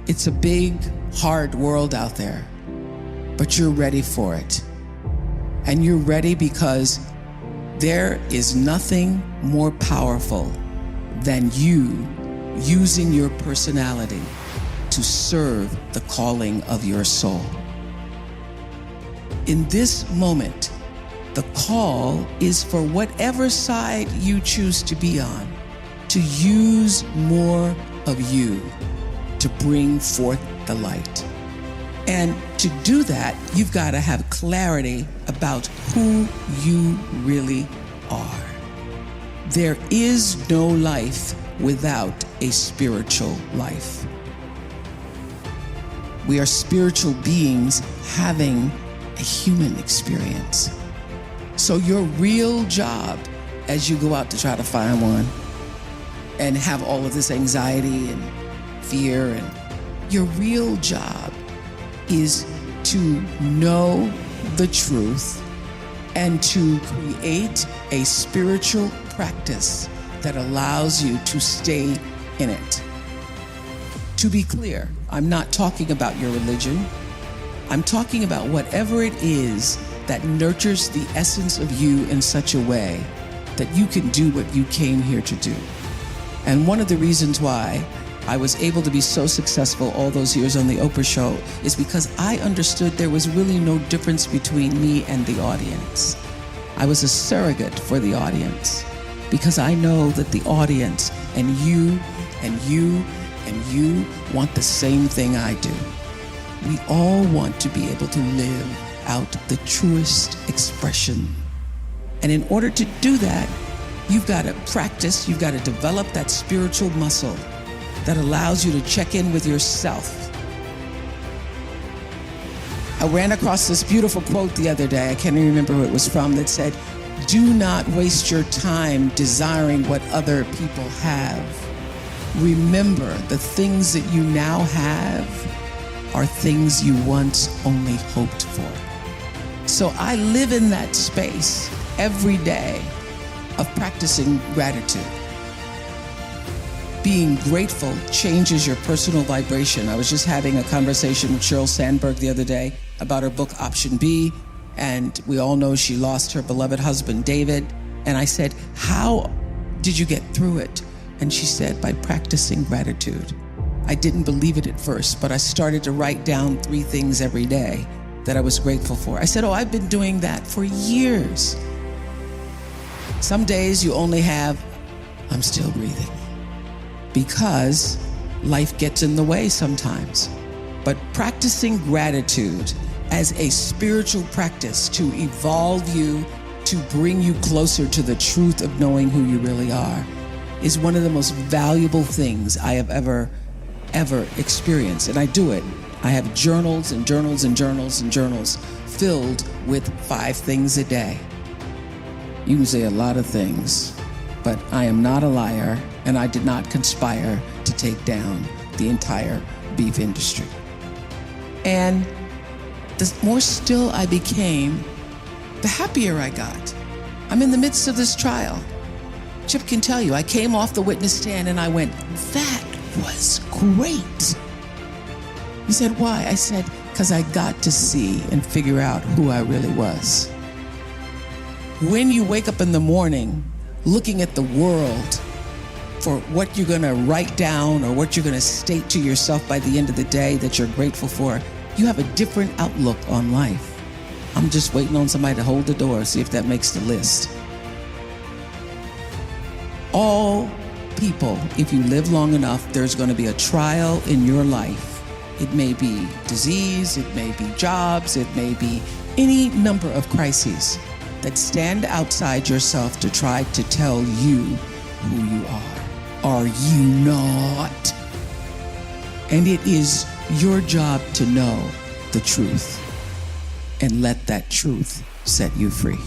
It's a big, hard world out there, but you're ready for it. And you're ready because there is nothing more powerful than you using your personality to serve the calling of your soul. In this moment, the call is for whatever side you choose to be on, to use more of you to bring forth the light. And to do that, you've got to have clarity about who you really are. There is no life without a spiritual life. We are spiritual beings having a human experience. So your real job as you go out to try to find one and have all of this anxiety and fear, and your real job is to know the truth and to create a spiritual practice that allows you to stay in it. To be clear, I'm not talking about your religion. I'm talking about whatever it is that nurtures the essence of you in such a way that you can do what you came here to do. And one of the reasons why I was able to be so successful all those years on the Oprah show is because I understood there was really no difference between me and the audience. I was a surrogate for the audience because I know that the audience and you and you and you want the same thing I do. We all want to be able to live out the truest expression. And in order to do that, you've got to practice, you've got to develop that spiritual muscle that allows you to check in with yourself. I ran across this beautiful quote the other day, I can't even remember who it was from, that said, "Do not waste your time desiring what other people have. Remember, the things that you now have are things you once only hoped for." So I live in that space every day of practicing gratitude. Being grateful changes your personal vibration. I was just having a conversation with Sheryl Sandberg the other day about her book Option B, and we all know she lost her beloved husband, David. And I said, "How did you get through it?" And she said, "By practicing gratitude." I didn't believe it at first, but I started to write down 3 things every day that I was grateful for. I said, "Oh, I've been doing that for years." Some days you only have, "I'm still breathing," because life gets in the way sometimes. But practicing gratitude as a spiritual practice to evolve you, to bring you closer to the truth of knowing who you really are, is one of the most valuable things I have ever experienced. And I do it. I have journals and journals and journals and journals filled with 5 things a day. You can say a lot of things, but I am not a liar, and I did not conspire to take down the entire beef industry. And the more still I became, the happier I got. I'm in the midst of this trial. Chip can tell you, I came off the witness stand and I went, "That was great." He said, "Why?" I said, "Because I got to see and figure out who I really was." When you wake up in the morning looking at the world for what you're gonna write down or what you're gonna state to yourself by the end of the day that you're grateful for, you have a different outlook on life. I'm just waiting on somebody to hold the door, see if that makes the list. All people, if you live long enough, there's gonna be a trial in your life. It may be disease, it may be jobs, it may be any number of crises that stand outside yourself to try to tell you who you are. Are you not? And it is your job to know the truth and let that truth set you free.